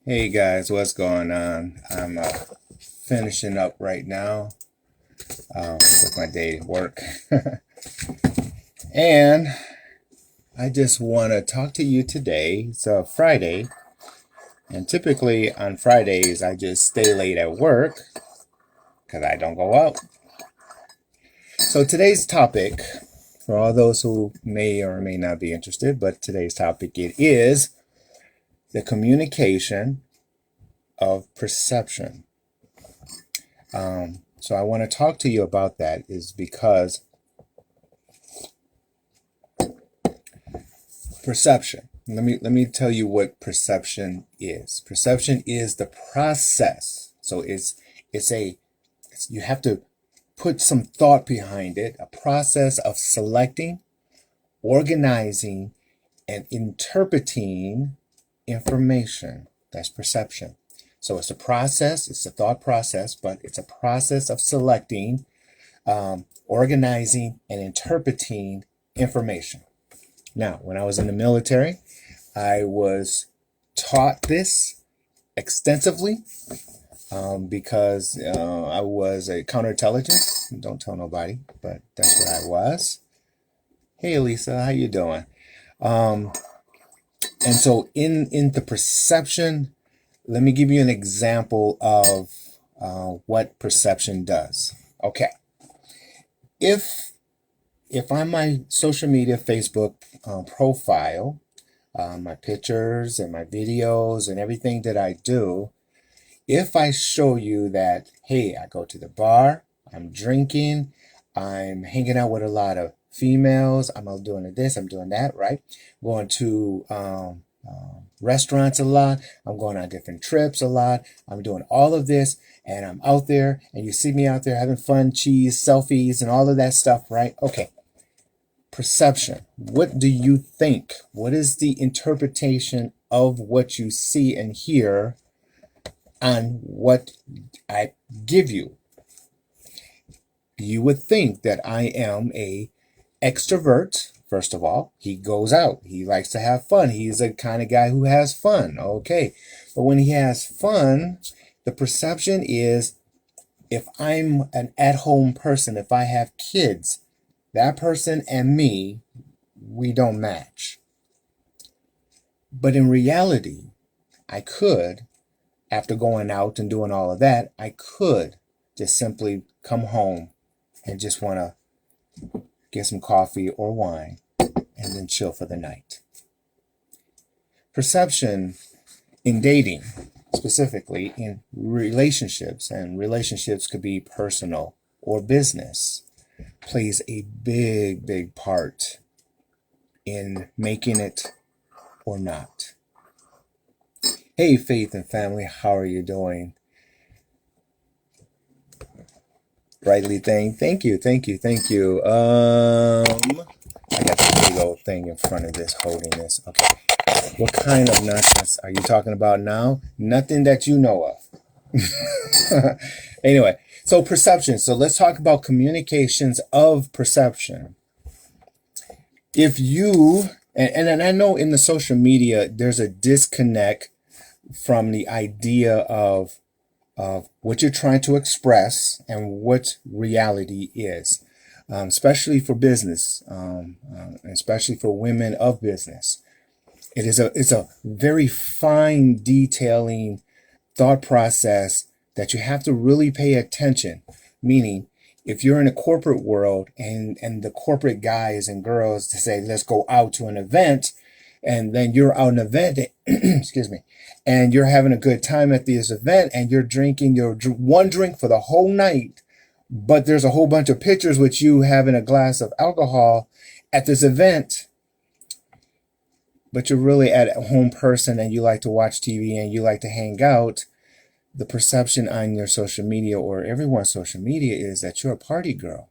Hey guys, what's going on? I'm finishing up right now with my day at work. And I just want to talk to you today. It's a Friday, and typically on Fridays I just stay late at work because I don't go out. So today's topic, for all those who may or may not be interested, but today's topic it is the communication of perception. So I want to talk to you about that is because perception. Let me tell you what perception is. Perception is the process. So you have to put some thought behind it, a process of selecting, organizing, and interpreting information. That's perception. So it's a process, it's a thought process, but it's a process of selecting, organizing, and interpreting information. Now, when I was in the military, I was taught this extensively because I was a counterintelligence. Don't tell nobody, but that's what I was. Hey, Elisa, how you doing? And so in the perception, let me give you an example of what perception does. Okay. If on my social media Facebook profile, my pictures and my videos and everything that I do, if I show you that, hey, I go to the bar, I'm drinking, I'm hanging out with a lot of females, I'm doing this, I'm doing that, right? Going to restaurants a lot, I'm going on different trips a lot, I'm doing all of this, and I'm out there, and you see me out there having fun, cheese, selfies, and all of that stuff, right? Okay. Perception. What do you think? What is the interpretation of what you see and hear on what I give you? You would think that I am a extrovert. First of all, he goes out. He likes to have fun. He's a kind of guy who has fun. Okay. But when he has fun, the perception is if I'm an at-home person, if I have kids, that person and me, we don't match. But in reality, I could, after going out and doing all of that, I could just simply come home and just want to get some coffee or wine and then chill for the night. Perception in dating, specifically in relationships, and relationships could be personal or business, plays a big part in making it or not. Hey, Faith and family, how are you doing? Brightly thing, thank you. I got the big old thing in front of this, holding this. Okay. What kind of nonsense are you talking about now? Nothing that you know of. Anyway, so perception. So let's talk about communications of perception. If you, and I know in the social media, there's a disconnect from the idea of what you're trying to express and what reality is, especially for business, especially for women of business. It's a very fine detailing thought process that you have to really pay attention. Meaning, if you're in a corporate world and the corporate guys and girls to say, let's go out to an event, and then you're out an event, excuse me, and you're having a good time at this event and you're drinking your one drink for the whole night, but there's a whole bunch of pictures with you having a glass of alcohol at this event, but you're really at a home person and you like to watch TV and you like to hang out, the perception on your social media or everyone's social media is that you're a party girl.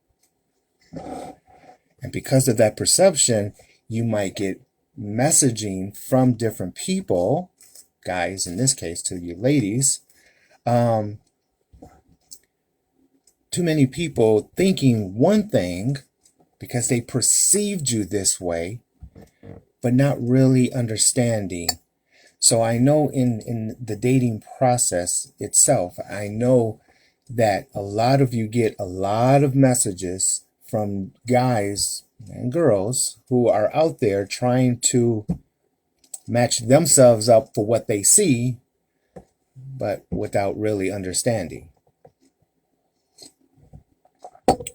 And because of that perception, you might get messaging from different people, guys in this case to you ladies, too many people thinking one thing because they perceived you this way, but not really understanding So I know in the dating process itself, I know that a lot of you get a lot of messages from guys and girls who are out there trying to match themselves up for what they see, but without really understanding.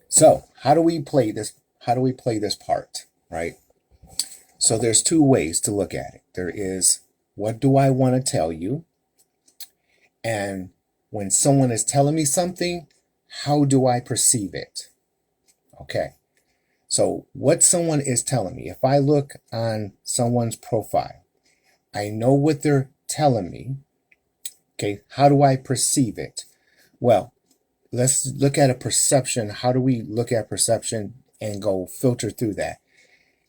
So how do we play this? How do we play this part, right? So there's two ways to look at it. There is, what do I want to tell you? And when someone is telling me something, how do I perceive it? Okay. So what someone is telling me, if I look on someone's profile, I know what they're telling me. Okay. How do I perceive it? Well, let's look at a perception. How do we look at perception and go filter through that?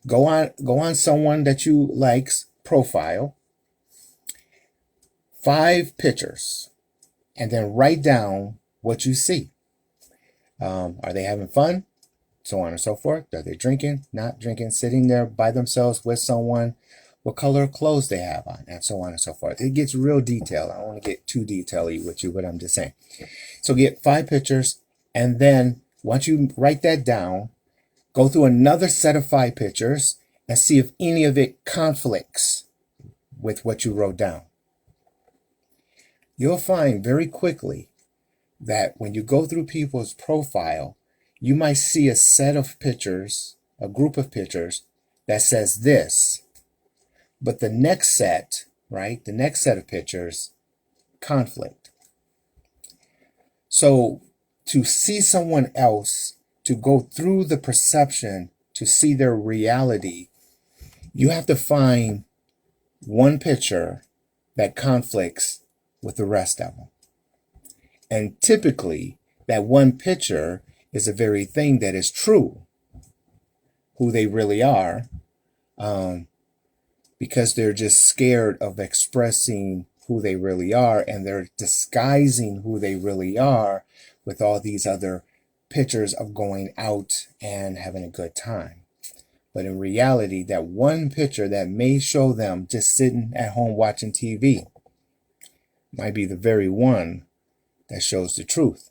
Go on someone that you like's profile, 5 pictures, and then write down what you see. Are they having fun? So on and so forth. Are they drinking? Not drinking? Sitting there by themselves with someone? What color of clothes they have on? And so on and so forth. It gets real detailed. I don't want to get too detaily with you, but I'm just saying. So get 5 pictures, and then once you write that down, go through another set of 5 pictures and see if any of it conflicts with what you wrote down. You'll find very quickly that when you go through people's profile, you might see a set of pictures, a group of pictures that says this, but the next set, right, the next set of pictures conflict. So to see someone else, to go through the perception, to see their reality, you have to find one picture that conflicts with the rest of them. And typically, that one picture is the very thing that is true, who they really are, because they're just scared of expressing who they really are, and they're disguising who they really are with all these other pictures of going out and having a good time. But in reality, that one picture that may show them just sitting at home watching TV might be the very one that shows the truth.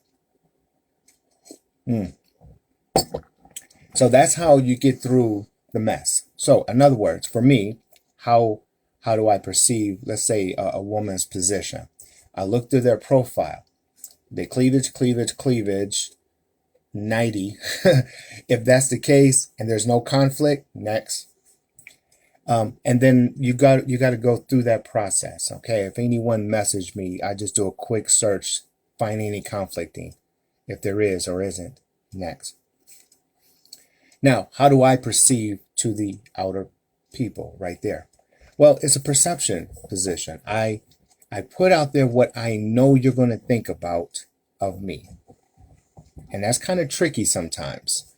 So that's how you get through the mess. So in other words, for me, how do I perceive, let's say, a woman's position? I look through their profile. They cleavage, 90. If that's the case and there's no conflict, next. And then you got to go through that process. Okay, if anyone messaged me, I just do a quick search, find any conflicting, if there is or isn't, next. Now, how do I perceive to the outer people right there? Well, it's a perception position. I put out there what I know you're going to think about of me. And that's kind of tricky sometimes.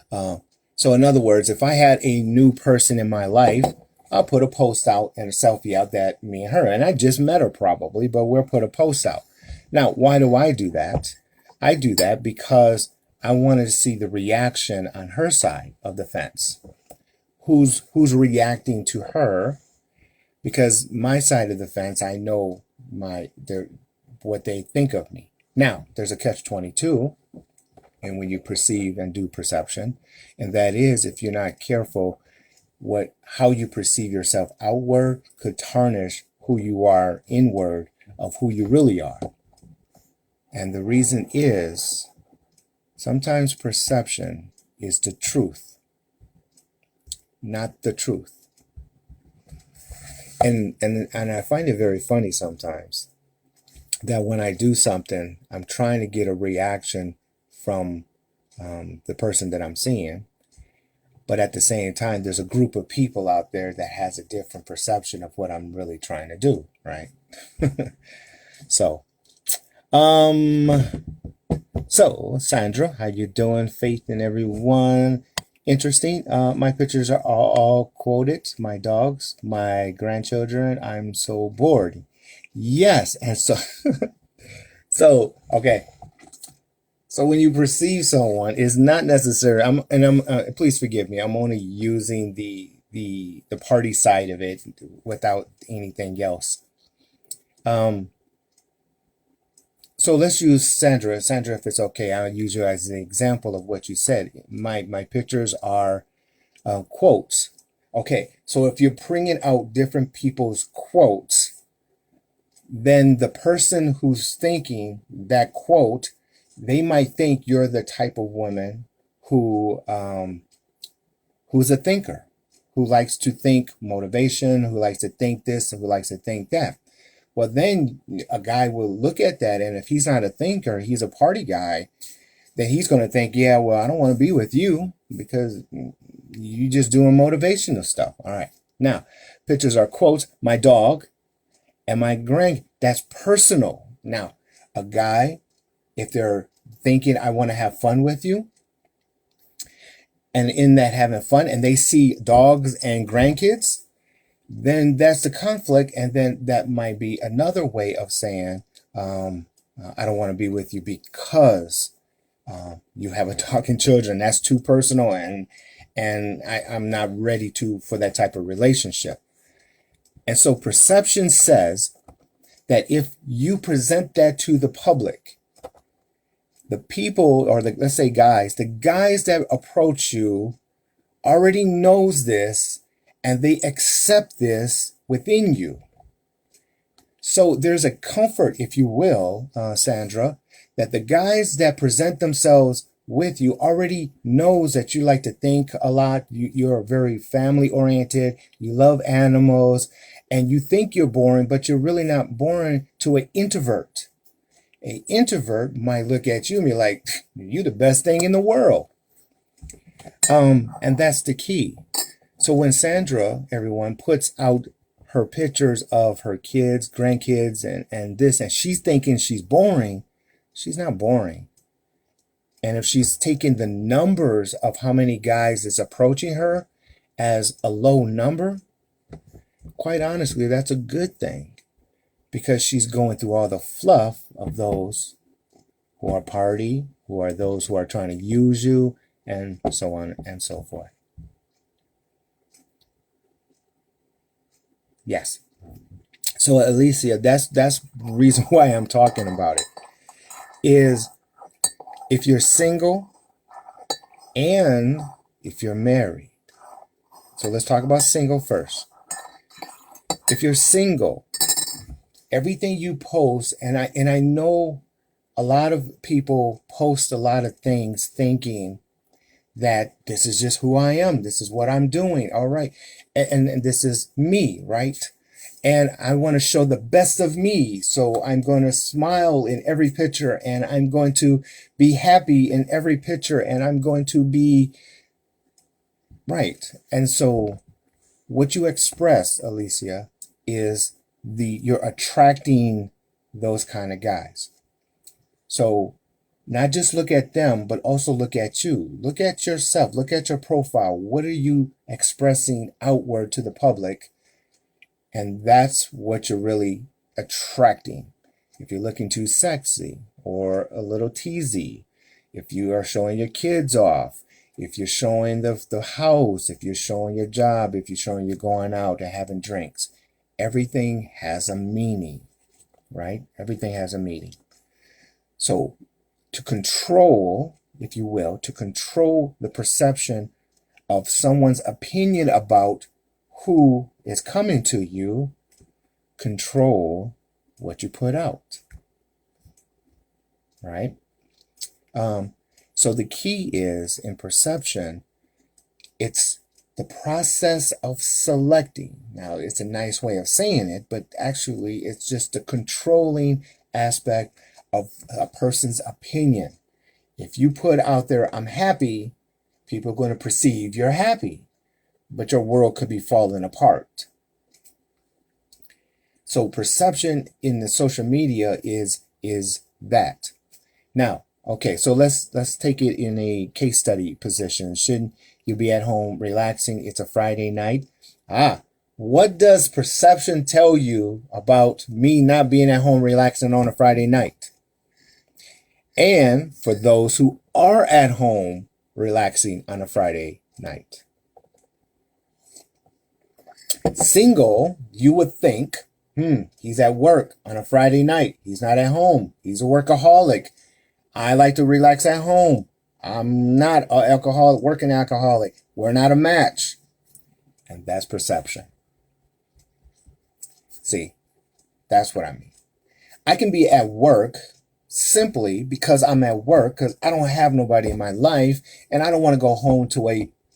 So in other words, if I had a new person in my life, I'll put a post out and a selfie out that me and her, and I just met her probably, but we'll put a post out. Now, why do I do that? I do that because I wanted to see the reaction on her side of the fence. Who's reacting to her? Because my side of the fence, I know what they think of me. Now, there's a catch-22, and when you perceive and do perception, and that is, if you're not careful, how you perceive yourself outward could tarnish who you are inward of who you really are. And the reason is, sometimes perception is the truth, not the truth. And I find it very funny sometimes that when I do something, I'm trying to get a reaction from the person that I'm seeing. But at the same time, there's a group of people out there that has a different perception of what I'm really trying to do, right? So Sandra, how you doing? Faith and everyone. Interesting. My pictures are all quoted. My dogs, my grandchildren. I'm so bored. Yes, and so okay. So when you perceive someone, it's not necessary. Please forgive me. I'm only using the party side of it without anything else So let's use Sandra. Sandra, if it's okay, I'll use you as an example of what you said. My pictures are quotes. Okay, so if you're bringing out different people's quotes, then the person who's thinking that quote, they might think you're the type of woman who who's a thinker, who likes to think motivation, who likes to think this, and who likes to think that. Well, then a guy will look at that, and if he's not a thinker, he's a party guy, then he's going to think, yeah, well, I don't want to be with you because you just doing motivational stuff. All right. Now, pictures are quotes. My dog and my grand. That's personal. Now, a guy, if they're thinking, I want to have fun with you, and in that having fun, and they see dogs and grandkids, then that's the conflict. And then that might be another way of saying, I don't want to be with you because you have a dog and children. That's too personal, and I'm not ready for that type of relationship. And so perception says that if you present that to the public, the people, or let's say the guys that approach you already knows this, and they accept this within you. So there's a comfort, if you will, Sandra, that the guys that present themselves with you already knows that you like to think a lot. You're very family oriented. You love animals, and you think you're boring, but you're really not boring to an introvert. An introvert might look at you and be like, "You the best thing in the world." And that's the key. So when Sandra, everyone, puts out her pictures of her kids, grandkids, and this, and she's thinking she's boring, she's not boring. And if she's taking the numbers of how many guys is approaching her as a low number, quite honestly, that's a good thing, because she's going through all the fluff of those who are party, who are those who are trying to use you, and so on and so forth. Yes. So Alicia, that's the reason why I'm talking about it, is if you're single and if you're married. So let's talk about single first. If you're single, everything you post, and I know a lot of people post a lot of things thinking that this is just who I am. This is what I'm doing. All right. And this is me, right? And I want to show the best of me. So I'm going to smile in every picture, and I'm going to be happy in every picture, and I'm going to be right. And so what you express, Alicia, is you're attracting those kind of guys. So not just look at them, but also look at you. Look at yourself. Look at your profile. What are you expressing outward to the public? And that's what you're really attracting. If you're looking too sexy or a little teasy, if you are showing your kids off, if you're showing the house, if you're showing your job, if you're showing you're going out and having drinks, everything has a meaning, right? Everything has a meaning. So to control, if you will, to control the perception of someone's opinion about who is coming to you, control what you put out, right? So the key is, in perception, it's the process of selecting. Now, it's a nice way of saying it, but actually it's just the controlling aspect of a person's opinion. If you put out there, I'm happy, people are going to perceive you're happy, but your world could be falling apart. So perception in the social media is that. Now, okay, so let's take it in a case study position. Shouldn't you be at home relaxing? It's a Friday night. What does perception tell you about me not being at home relaxing on a Friday night? And for those who are at home relaxing on a Friday night. Single, you would think, He's at work on a Friday night. He's not at home. He's a workaholic. I like to relax at home. I'm not an alcoholic, working alcoholic. We're not a match. And that's perception. See, that's what I mean. I can be at work simply because I'm at work, because I don't have nobody in my life, and I don't want to go home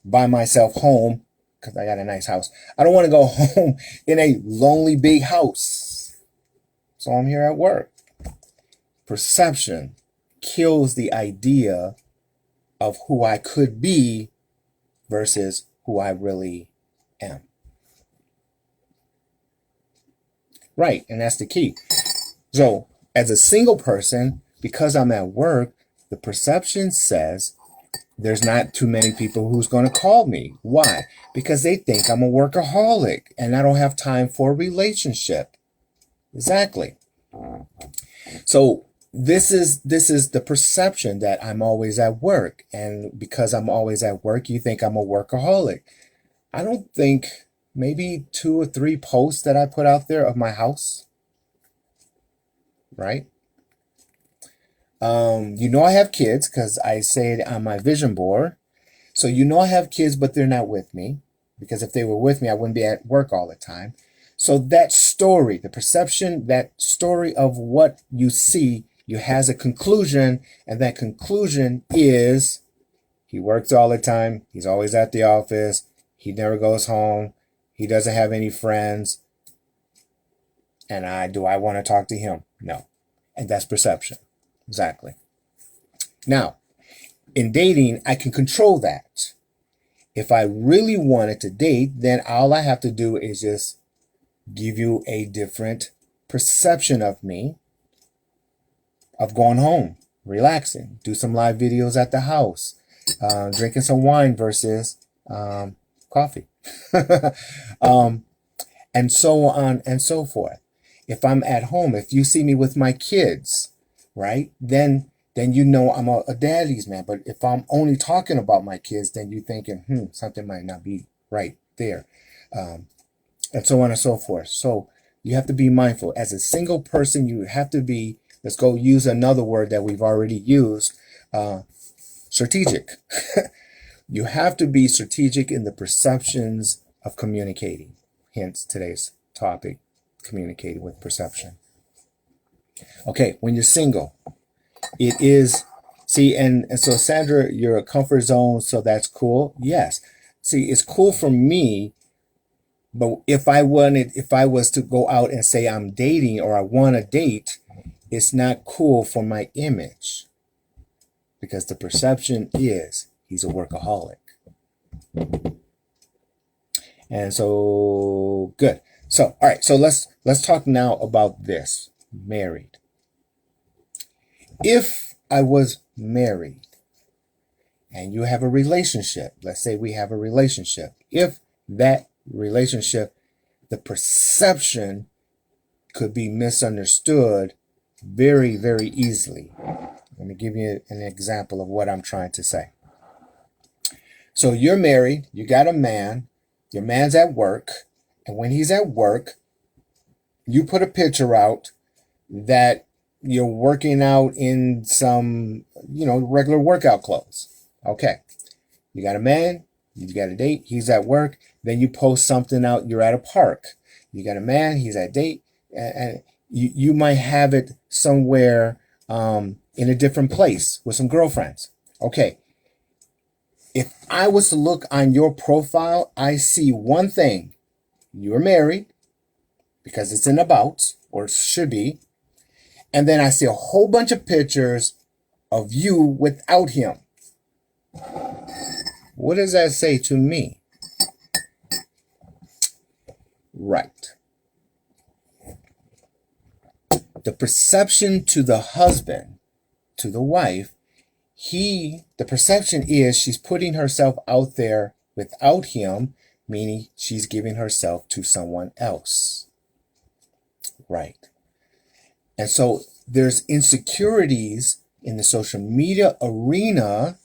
by myself home, because I got a nice house. I don't want to go home in a lonely big house. So I'm here at work. Perception kills the idea of who I could be versus who I really am. Right, and that's the key. So, as a single person, because I'm at work, the perception says there's not too many people who's going to call me. Why? Because they think I'm a workaholic and I don't have time for a relationship. Exactly. So, this is the perception that I'm always at work. And because I'm always at work, you think I'm a workaholic. I don't think, maybe 2 or 3 posts that I put out there of my house. Right? You know I have kids because I say it on my vision board. So you know I have kids, but they're not with me. Because if they were with me, I wouldn't be at work all the time. So that story, the perception, that story of what you see, you has a conclusion. And that conclusion is he works all the time. He's always at the office. He never goes home. He doesn't have any friends. And do I want to talk to him? No. And that's perception. Exactly. Now, in dating, I can control that. If I really wanted to date, then all I have to do is just give you a different perception of me, of going home, relaxing, do some live videos at the house, drinking some wine versus coffee, and so on and so forth. If I'm at home, if you see me with my kids, right, then you know I'm a daddy's man. But if I'm only talking about my kids, then you're thinking, something might not be right there, and so on and so forth. So you have to be mindful. As a single person, you have to be, let's go use another word that we've already used, strategic. You have to be strategic in the perceptions of communicating. Hence today's topic, communicating with perception. Okay, when you're single, it is, see, and so Sandra, you're a comfort zone, so that's cool. Yes. See, it's cool for me, but if I was to go out and say I'm dating or I want to date, it's not cool for my image. Because the perception is he's a workaholic. And so, good. So, all right, so let's talk now about this, married. If I was married and you have a relationship, let's say we have a relationship, if that relationship, the perception could be misunderstood very, very easily. Let me give you an example of what I'm trying to say. So you're married, you got a man, your man's at work, and when he's at work, you put a picture out that you're working out in some, regular workout clothes. Okay. You got a man, you got a date, he's at work, then you post something out, you're at a park. You got a man, he's at date, and you might have it somewhere in a different place with some girlfriends. Okay. If I was to look on your profile, I see one thing. You're married, because it's in about, or should be. And then I see a whole bunch of pictures of you without him. What does that say to me? Right. The perception to the husband, to the wife, the perception is she's putting herself out there without him, meaning she's giving herself to someone else. Right. And so there's insecurities in the social media arena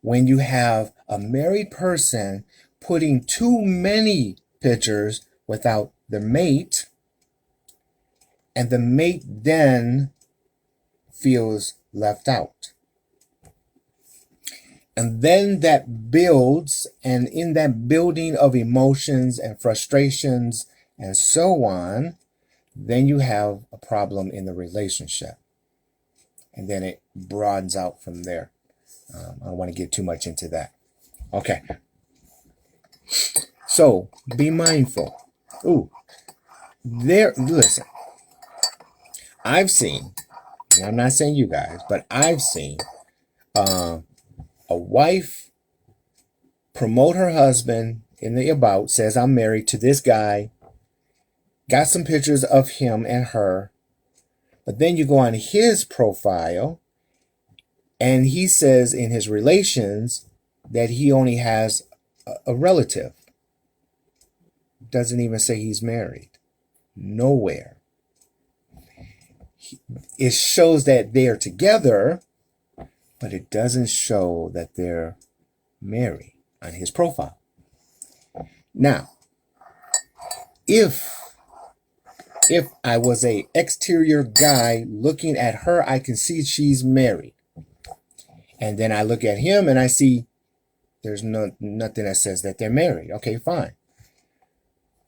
when you have a married person putting too many pictures without their mate, And the mate then feels left out. And then that builds, and in that building of emotions and frustrations and so on, then you have a problem in the relationship. And then it broadens out from there. I don't want to get too much into that. Okay. So be mindful. Listen, I've seen, and I'm not saying you guys, but I've seen a wife promote her husband in the about, says, I'm married to this guy, got some pictures of him and her, but then you go on his profile and he says in his relations that he only has a relative. Doesn't even say he's married. Nowhere. It shows that they're together, but it doesn't show that they're married on his profile. Now, if I was a exterior guy looking at her, I can see she's married. And then I look at him and I see there's nothing that says that they're married. Okay, fine.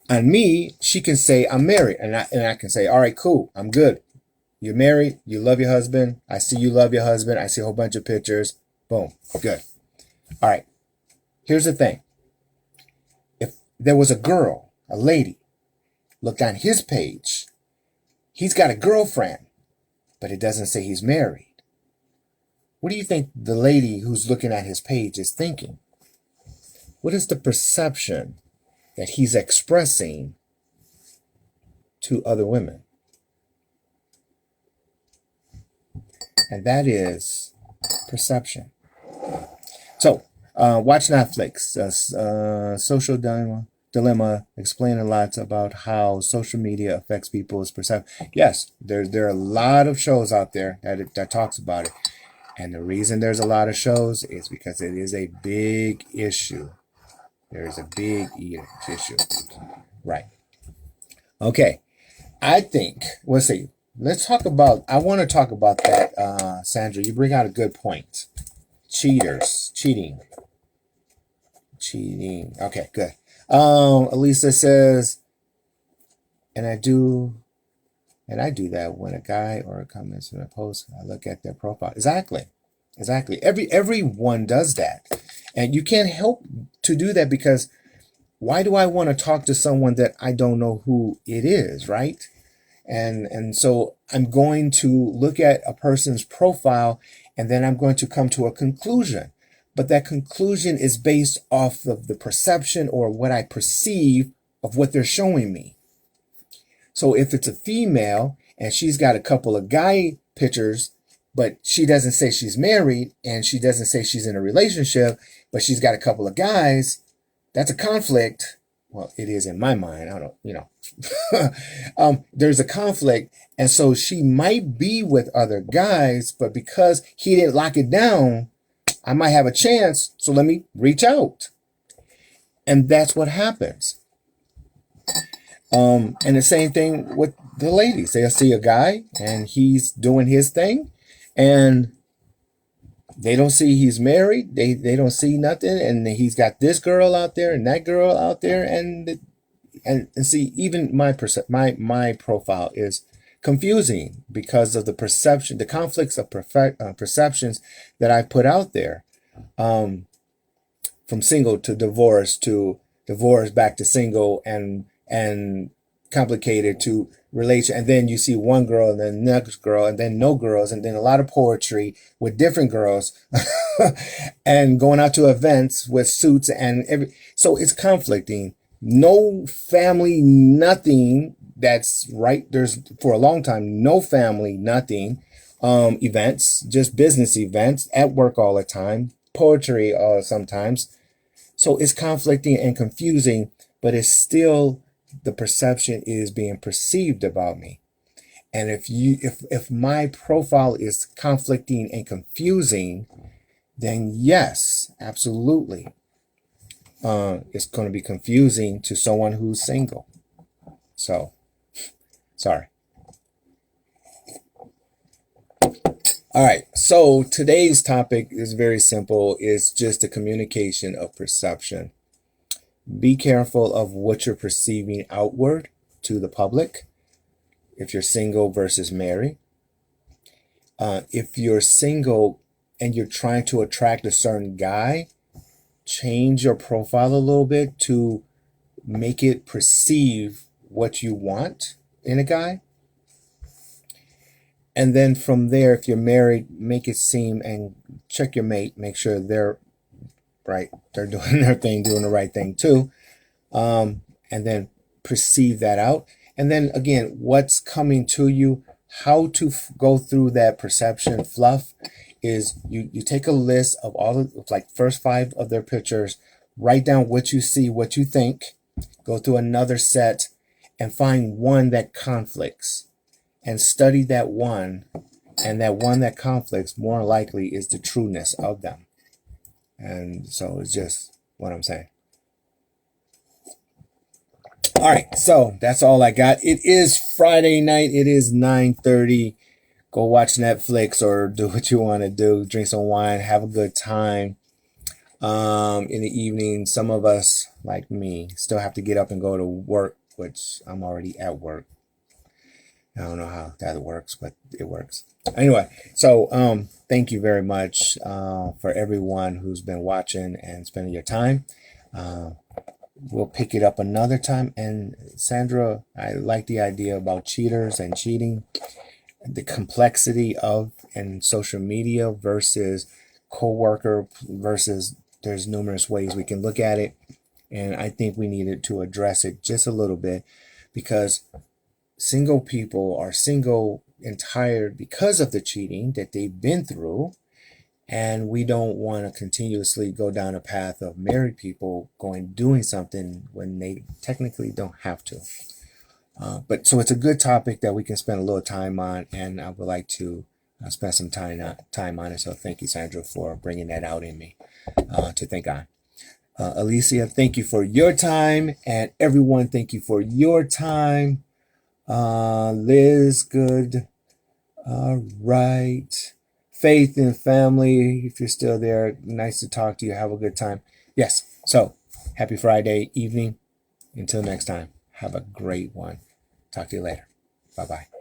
On me, she can say, I'm married. And I can say, all right, cool. I'm good. You're married. You love your husband. I see you love your husband. I see a whole bunch of pictures. Boom. Good. All right. Here's the thing. If there was a girl, a lady, looked on his page, he's got a girlfriend, but it doesn't say he's married. What do you think the lady who's looking at his page is thinking? What is the perception that he's expressing to other women? And that is perception. So, watch Netflix. Social Dilemma explain a lot about how social media affects people's perception. Yes, there are a lot of shows out there that talks about it. And the reason there's a lot of shows is because it is a big issue. There is a big issue. Right. Okay. I think, let's see. I want to talk about that, Sandra. You bring out a good point. Cheating. Okay, good. Elisa says, and I do that when a guy or a comments in a post, I look at their profile. Exactly. Everyone does that. And you can't help to do that, because why do I want to talk to someone that I don't know who it is, right? And so I'm going to look at a person's profile, and then I'm going to come to a conclusion. But that conclusion is based off of the perception or what I perceive of what they're showing me. So if it's a female and she's got a couple of guy pictures, but she doesn't say she's married, and she doesn't say she's in a relationship, but she's got a couple of guys, that's a conflict. Well, it is in my mind. I don't, there's a conflict. And so she might be with other guys, but because he didn't lock it down, I might have a chance. So let me reach out. And that's what happens. And the same thing with the ladies. They'll see a guy and he's doing his thing, and they don't see he's married. They don't see nothing. And he's got this girl out there and that girl out there. And see, even my profile is confusing because of the perception, the conflicts of perceptions that I put out there. From single to divorce back to single, and complicated to relation. And then you see one girl and then next girl and then no girls, and then a lot of poetry with different girls and going out to events with suits and so it's conflicting. No family, nothing. That's right. There's, for a long time, no family, nothing. Events, just business events, at work all the time, poetry sometimes. So it's conflicting and confusing, but it's still, the perception is being perceived about me. And if my profile is conflicting and confusing, then yes, absolutely, it's going to be confusing to someone who's single. So, sorry. All right, so today's topic is very simple. It's just the communication of perception. Be careful of what you're perceiving outward to the public. If you're single versus married. If you're single and you're trying to attract a certain guy, change your profile a little bit to make it perceive what you want in a guy. And then from there, if you're married, make it seem and check your mate, make sure they're right, they're doing their thing, doing the right thing too. And then perceive that out. And then again, what's coming to you, how to go through that perception fluff is you take a list of all of like first 5 of their pictures, write down what you see, what you think, go through another set and find one that conflicts and study that one. And that one that conflicts more likely is the trueness of them. And so it's just what I'm saying. All right, so that's all I got. It is Friday night. It is 9:30. Go watch Netflix or do what you want to do. Drink some wine, have a good time. In the evening, some of us, like me, still have to get up and go to work, which I'm already at work. I don't know how that works, but it works. Anyway, so thank you very much for everyone who's been watching and spending your time. We'll pick it up another time. And Sandra, I like the idea about cheaters and cheating, the complexity of in social media versus co-worker versus there's numerous ways we can look at it. And I think we needed to address it just a little bit because single people are single and tired because of the cheating that they've been through. And we don't want to continuously go down a path of married people doing something when they technically don't have to. But so it's a good topic that we can spend a little time on, and I would like to spend some time on it. So thank you, Sandra, for bringing that out in me to think on. Alicia, thank you for your time, and everyone, thank you for your time. Liz, good. All right. Faith and family, if you're still there, nice to talk to you. Have a good time. Yes. So happy Friday evening. Until next time, have a great one. Talk to you later. Bye-bye.